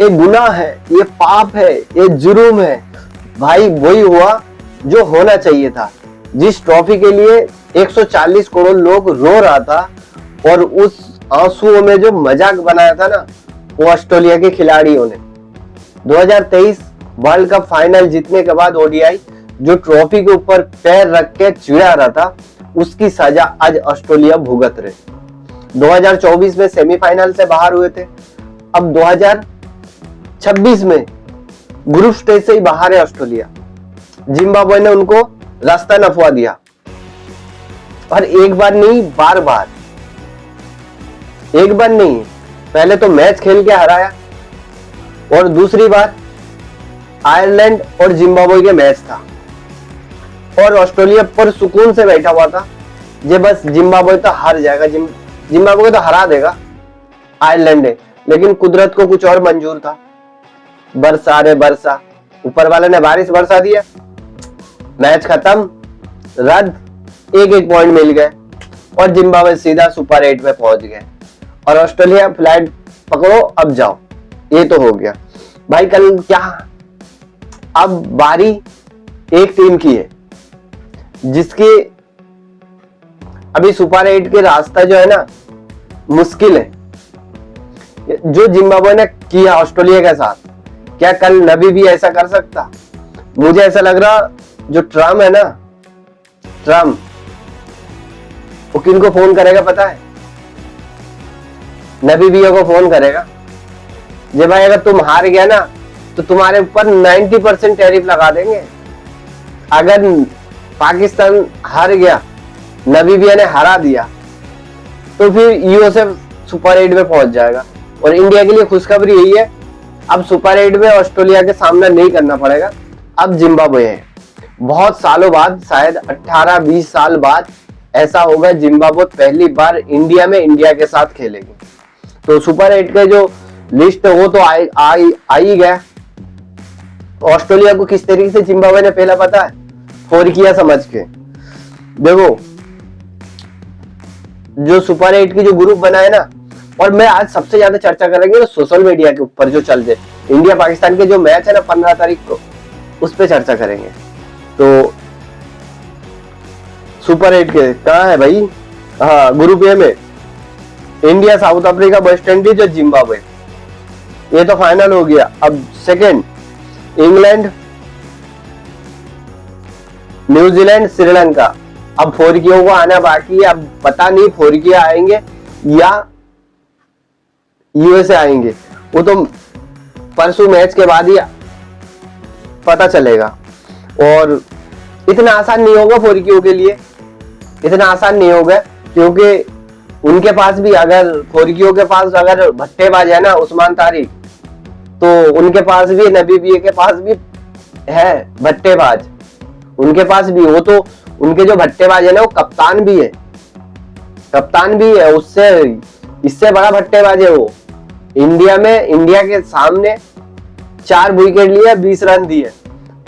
ये गुनाह है, ये पाप है, ये जुर्म है। भाई वही हुआ जो होना चाहिए था। जिस ट्रॉफी के लिए 140 करोड़ लोग रो रहा था और उस आंसुओं में जो मजाक बनाया था ना, वो ऑस्ट्रेलिया के खिलाड़ियों ने। 2023 वर्ल्ड कप फाइनल जीतने के बाद ओडीआई जो ट्रॉफी के ऊपर पैर रख के चिढ़ा रहा था, उसकी सजा आज ऑस्ट्रेलिया भुगत रहे। 2024 में सेमीफाइनल से बाहर हुए थे, अब 2026 में ग्रुप स्टेज से ही बाहर है ऑस्ट्रेलिया। जिम्बाब्वे ने उनको रास्ता नफवा दिया, और एक बार नहीं, बार बार। एक बार नहीं, पहले तो मैच खेल के हराया, और दूसरी बार आयरलैंड और जिम्बाब्वे के मैच था, और ऑस्ट्रेलिया पर सुकून से बैठा हुआ था जे बस जिम्बाब्वे तो हार जाएगा, जिम्बाब्वे तो हरा देगा आयरलैंड है। लेकिन कुदरत को कुछ और मंजूर था। बरसा रे बरसा, ऊपर वाले ने बारिश बरसा दिया, मैच खत्म, रद्द, एक पॉइंट मिल गए, और जिम्बाब्वे सीधा सुपर 8 में पहुंच गए, और ऑस्ट्रेलिया फ्लाइट पकड़ो अब जाओ। ये तो हो गया भाई। कल क्या, अब बारी एक टीम की है जिसकी अभी सुपर 8 के रास्ता जो है ना मुश्किल है। जो जिम्बाब्वे ने किया ऑस्ट्रेलिया के साथ, क्या कल नबी भी ऐसा कर सकता? मुझे ऐसा लग रहा, जो ट्रम्प है ना, ट्रम्प वो किनको फोन करेगा पता है? नबी भी को फोन करेगा, जे भाई अगर तुम हार गया ना तो तुम्हारे ऊपर 90% टैरिफ लगा देंगे। अगर पाकिस्तान हार गया, नबीबिया ने हरा दिया, तो फिर यूएसए सुपर 8 में पहुंच जाएगा। और इंडिया के लिए खुशखबरी यही है, अब सुपर 8 में ऑस्ट्रेलिया के सामना नहीं करना पड़ेगा, अब जिम्बाब्वे है। बहुत सालों बाद, शायद 18-20 साल बाद ऐसा होगा, जिम्बाब्वे पहली बार इंडिया में इंडिया के साथ खेलेगी। तो सुपर 8 के जो लिस्ट है वो तो आ ही गया। ऑस्ट्रेलिया को किस तरीके से जिम्बाब्वे ने पहला पता है, फोर किया समझ के। देखो जो सुपर 8 की जो ग्रुप बना है ना, और मैं आज सबसे ज्यादा चर्चा करेंगे तो सोशल मीडिया के ऊपर जो चल रहे इंडिया पाकिस्तान के जो मैच है ना 15 तारीख को, उस पर चर्चा करेंगे। तो सुपर 8 के कहाँ है भाई? हाँ, ग्रुप ए में India, south Africa, West Indies और जिम्बाब्वे, ये तो फाइनल हो गया। अब सेकंड इंग्लैंड, न्यूजीलैंड, श्रीलंका। अब फोरकियों को आना बाकी है। अब पता नहीं फोरकिया आएंगे या यूएसए आएंगे, वो तो परसों मैच के बाद ही पता चलेगा। और इतना आसान नहीं होगा फोरकियों के लिए, इतना आसान नहीं होगा, क्योंकि उनके पास भी, अगर फोरकियों के पास अगर भट्टेबाज है ना उस्मान तारिक, तो उनके पास भी, नबीबिया के पास भी है भट्टेबाज, उनके पास भी। वो तो उनके जो भट्टेबाज है ना, वो कप्तान भी है, कप्तान भी है, उससे इससे बड़ा भट्टेबाज है वो। इंडिया में, इंडिया के सामने 4 विकेट लिए, 20 रन दिए,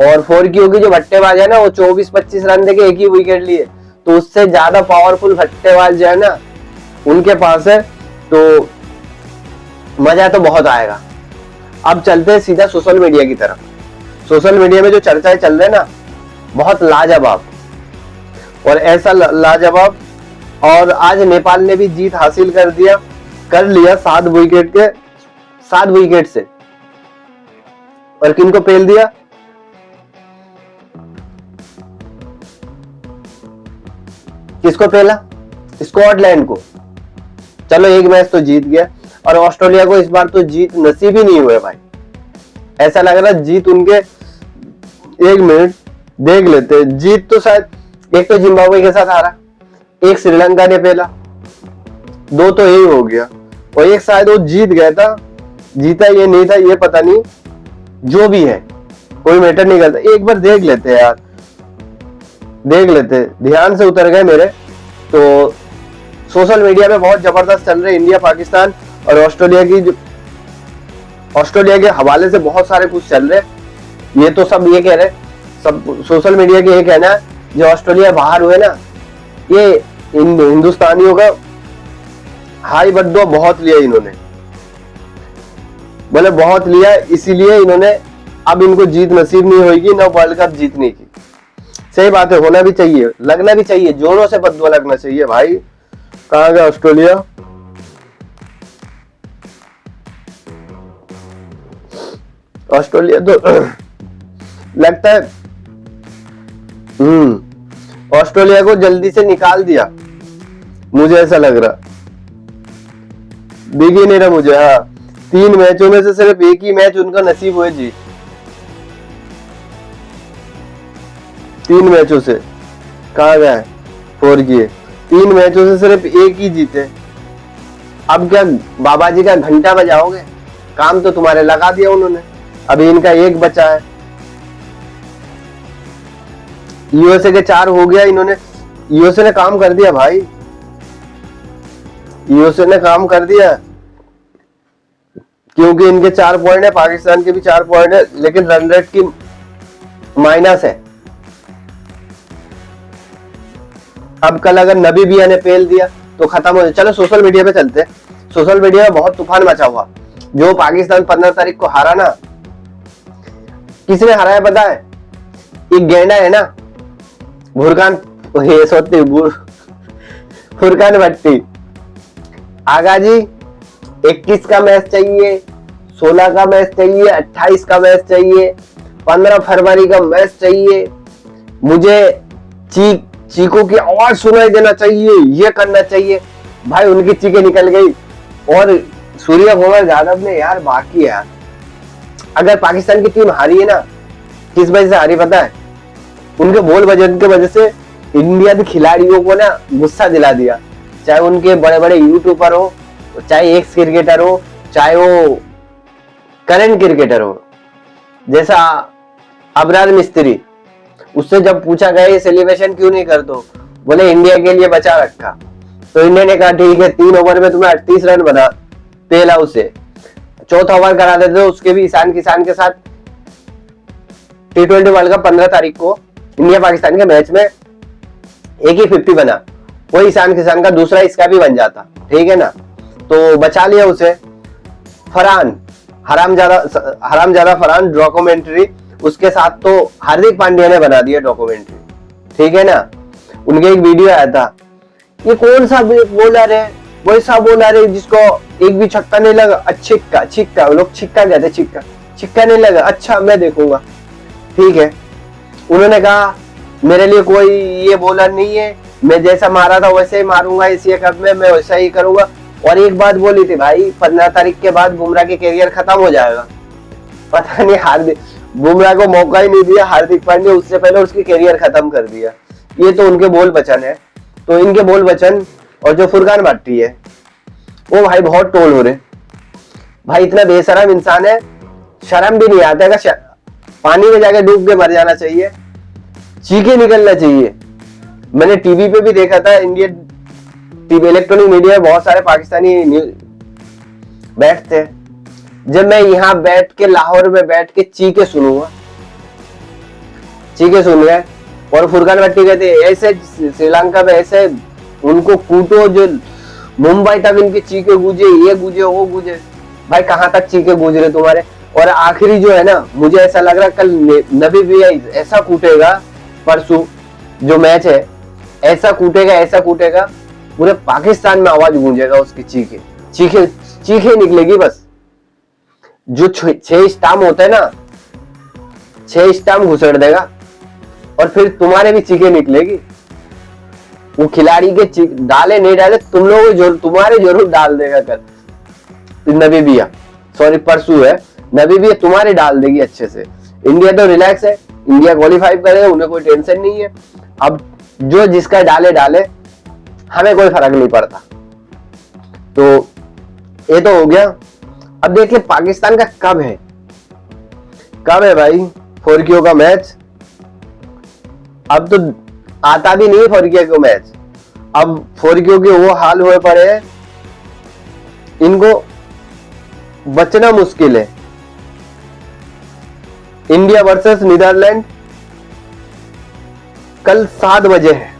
और फोरकियों की जो भट्टेबाज है ना, वो 24-25 रन देके 1 ही विकेट लिए। तो उससे ज्यादा पावरफुल भट्टेबाज जो है ना उनके पास है। तो मजा तो बहुत आएगा। अब चलते हैं सीधा सोशल मीडिया की तरफ। सोशल मीडिया में जो चर्चाएं चल रहे हैं ना, बहुत लाजवाब, और ऐसा लाजवाब। और आज नेपाल ने भी जीत हासिल कर लिया 7 विकेट से। और किनको पेल दिया? किसको पेला? स्कॉटलैंड को। चलो एक मैच तो जीत गया, और ऑस्ट्रेलिया को इस बार तो जीत नसीब ही नहीं हुए भाई। ऐसा लग रहा जीत उनके, एक मिनट देख लेते, जीत तो शायद एक तो जिम्बाब्वे के साथ हारा, एक श्रीलंका ने पेला, 2 तो यही हो गया, और एक शायद वो जीत गया था, जीता ये नहीं था ये पता नहीं, जो भी है कोई मैटर नहीं करता। एक बार देख लेते हैं यार, देख लेते, ध्यान से उतर गए मेरे। तो सोशल मीडिया में बहुत जबरदस्त चल रहे इंडिया पाकिस्तान और ऑस्ट्रेलिया के हवाले से बहुत सारे कुछ चल रहे। ये तो सब ये कह रहे, सब सोशल मीडिया के ये कहना है, जो ऑस्ट्रेलिया बाहर हुए ना, ये इन हिंदुस्तानियों का हाई बद्दुआ बहुत लिया इन्होंने। बोले बहुत लिया, इसीलिए इन्होंने, अब इनको जीत नसीब नहीं होगी ना वर्ल्ड कप जीतने की। सही बात है, होना भी चाहिए, लगना भी चाहिए, जोरों से बदुआ लगना चाहिए भाई। कहाँ गया ऑस्ट्रेलिया? ऑस्ट्रेलिया तो लगता है ऑस्ट्रेलिया को जल्दी से निकाल दिया, मुझे ऐसा लग रहा, दिख ही नहीं रहा मुझे। हाँ, 3 मैचों में से सिर्फ एक ही मैच उनका नसीब हुए जीत, 3 मैचों से। कहाँ गया है 4 किए, 3 मैचों से सिर्फ एक ही जीते। अब क्या बाबा जी का घंटा बजाओगे? काम तो तुम्हारे लगा दिया उन्होंने, अभी इनका एक बचा है। यूएसए के 4 हो गया, इन्होंने, यूएसए ने काम कर दिया भाई, यूएसए ने काम कर दिया, क्योंकि इनके 4 पॉइंट है, पाकिस्तान के भी 4 पॉइंट है, लेकिन रन रेट की माइनस है। अब कल अगर नबीबिया ने पेल दिया तो खत्म हो जाए। चलो सोशल मीडिया पे चलते हैं। सोशल मीडिया में बहुत तूफान मचा हुआ, जो पाकिस्तान 15 तारीख को हारा ना, किसने हराया पता है? एक गैंडा है ना, फुरकान भट्टी। आगा जी 21 का मैच चाहिए, 16 का मैच चाहिए, 28 का मैच चाहिए, 15 फरवरी का मैच चाहिए, मुझे चीखों की आवाज सुनाई देना चाहिए, ये करना चाहिए। भाई उनकी चीखें निकल गई। और सूर्य कुमार यादव ने यार बाकी है यार, अगर पाकिस्तान की टीम हारी है ना, किस वजह से हारी पता है? उनके बॉल वजन की वजह से इंडिया के खिलाड़ियों को ना गुस्सा दिला दिया, चाहे उनके बड़े बड़े यूट्यूबर हो, चाहे एक्स क्रिकेटर हो, चाहे वो करंट क्रिकेटर हो, जैसा अबरार मिस्त्री। उससे जब पूछा गया ये सेलिब्रेशन क्यों नहीं कर दो, बोले इंडिया के लिए बचा रखा। तो इंडिया ने कहा ठीक है, 3 ओवर में तुम्हें 38 रन बना पेला उसे, 4था ओवर करा देते हो उसके भी ईशान किसान के साथ। T20 वर्ल्ड कप 15 तारीख को इंडिया पाकिस्तान के मैच में एक ही 50 बना, वो ईशान किसान का दूसरा इसका भी बन जाता, ठीक है ना। तो बचा लिया उसे। फरहान हरामजादा फरहान डॉक्यूमेंट्री, उसके साथ तो हार्दिक पांड्या ने बना दिया डॉक्यूमेंट्री, ठीक है ना। उनके एक वीडियो आया था, ये कौन सा बॉलर है, वैसा बॉलर है जिसको एक भी छक्का नहीं लगा, छिक्का लोग छिक्का कहते, छिक्का नहीं लगा, अच्छा मैं देखूंगा, ठीक है। उन्होंने कहा मेरे लिए कोई ये बॉलर नहीं है, मैं जैसा मारा था वैसे ही मारूंगा एशिया कप में, मैं वैसा ही करूंगा। और एक बात बोली थी भाई, 15 तारीख के बाद बुमराह के कैरियर खत्म हो जाएगा। पता नहीं, हार्दिक बुमराह को मौका ही नहीं दिया हार्दिक पांड्या, उससे पहले उसकी कैरियर खत्म कर दिया। ये तो उनके बोल वचन है। तो इनके बोल वचन, और जो फुरकान भट्टी है वो भाई बहुत टोल हो रहे भाई, इतना बेशरम इंसान है, शर्म भी नहीं आता है, पानी में जाके डूब के मर जाना चाहिए, चीखे निकलना चाहिए। मैंने टीवी पे भी देखा था, इंडियन टीवी इलेक्ट्रॉनिक मीडिया में बहुत सारे पाकिस्तानी बैठते हैं। जब मैं यहाँ बैठ के लाहौर में बैठ के चीखे सुनूंगा, चीखे सुन गए। और फुरकान भट्टी कहते हैं ऐसे श्रीलंका में ऐसे उनको कूटो जो मुंबई तक इनकी चीखे गूंजे, ये गूंजे वो गूंजे। भाई कहाँ तक चीखे गूंज रहे तुम्हारे? और आखिरी जो है ना, मुझे ऐसा लग रहा है कल नबी भी ऐसा कूटेगा, परसों जो मैच है ऐसा कूटेगा, पूरे पाकिस्तान में आवाज गूंजेगा उसकी चीखे निकलेगी बस। जो 6 स्टाम्प होते हैं ना, 6 स्टाम्प घुसेड़ देगा और फिर तुम्हारे भी चीखे निकलेगी। वो खिलाड़ी के डाले नहीं डाले, तुम लोग तुम्हारे जरूर डाल देगा कल नबीबिया, सॉरी परसों है नबीबिया, तुम्हारे डाल देगी अच्छे से। इंडिया तो रिलैक्स है, इंडिया क्वालिफाई करेगा, उन्हें कोई टेंशन नहीं है। अब जो जिसका डाले, हमें कोई फर्क नहीं पड़ता। तो ये तो हो गया। अब देखिए पाकिस्तान का कब है भाई फोरकियों का मैच। अब तो आता भी नहीं फोरकियों का मैच, अब फोरकियों के वो हाल हुए पड़े हैं, इनको बचना मुश्किल है। इंडिया वर्सेस नीदरलैंड कल 7 बजे है,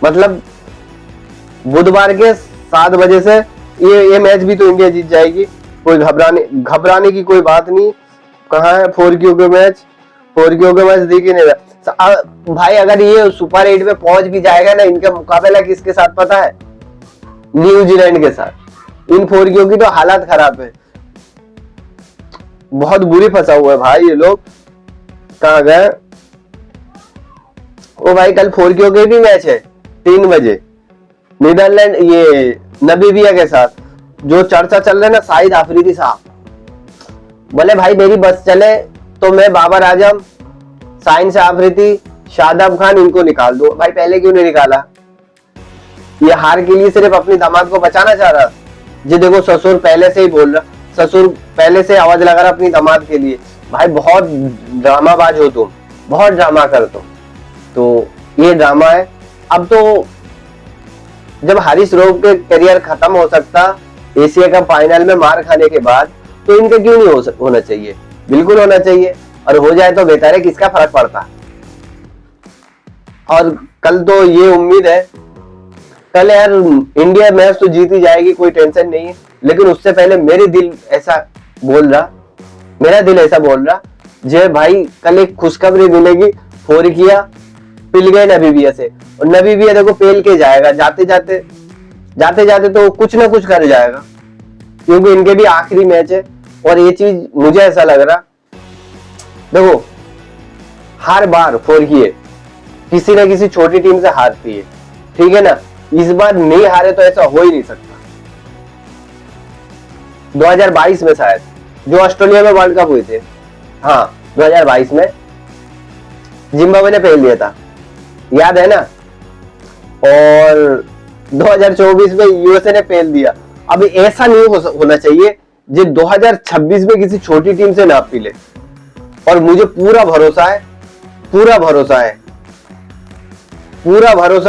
मतलब बुधवार के 7 बजे से ये मैच भी तो इंडिया जीत जाएगी, कोई घबराने की कोई बात नहीं। कहाँ है 4Q के मैच? 4Q के मैच देख ही नहीं रहा भाई। अगर ये सुपर 8 में पहुंच भी जाएगा ना, इनका मुकाबला किसके साथ पता है? न्यूजीलैंड के साथ। इन 4Q की तो हालत खराब है, बहुत बुरी फंसा हुआ है भाई ये लोग। कहाँ गए? ओ भाई कल 4Q के भी मैच है 3 बजे, नीदरलैंड ये नबीबिया के साथ। जो चर्चा चल रहा है ना, शाहिद अफरीदी साहब बोले भाई मेरी बस चले तो मैं बाबर आजम, शाहिद अफरीदी, शादाब खान इनको निकाल दो। भाई पहले क्यों नहीं निकाला? ये हार के लिए सिर्फ अपनी दामाद को बचाना चाह रहा। जी देखो ससुर पहले से ही बोल रहा, ससुर पहले से आवाज लगा रहा अपनी दामाद के लिए। भाई बहुत ड्रामाबाज हो तुम, बहुत ड्रामा कर तुम। तो ये ड्रामा है। अब तो जब हारिस रऊफ के करियर खत्म हो सकता एशिया कप फाइनल में मार खाने के बाद, तो इनका क्यों नहीं होना चाहिए? बिल्कुल होना चाहिए, और हो जाए तो बेहतर है, किसका फर्क पड़ता। और कल तो ये उम्मीद है, कल यार इंडिया मैच तो जीत ही जाएगी, कोई टेंशन नहीं है। लेकिन उससे पहले मेरा दिल ऐसा बोल रहा जे भाई कल एक खुशखबरी मिलेगी। 4Q पिल गए नबीबिया से, और नबीबिया देखो पेल के जाएगा, जाते जाते तो कुछ ना कुछ कर जाएगा, क्योंकि इनके भी आखिरी मैच है। और ये चीज मुझे ऐसा लग रहा, देखो हर बार 4Q किसी ना किसी छोटी टीम से हारती है, ठीक है ना। इस बार नहीं हारे तो ऐसा हो ही नहीं सकता। 2022 में शायद जो ऑस्ट्रेलिया में वर्ल्ड कप हुए थे, हाँ 2022 में जिम्बाब्वे ने फेल दिया था, याद है ना। और 2024 में यूएसए ने फेल दिया। अब ऐसा नहीं होना चाहिए जो 2026 में किसी छोटी टीम से ना पीले। और मुझे पूरा भरोसा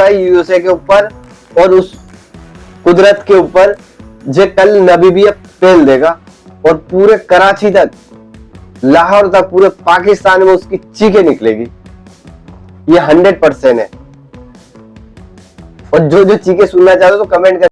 है यूएसए के ऊपर और उस कुदरत के ऊपर, जो कल नबीबिया फेल देगा और पूरे कराची तक, लाहौर तक, पूरे पाकिस्तान में उसकी चीखें निकलेगी। ये 100% है। और जो चीखें सुनना चाहते हो तो कमेंट कर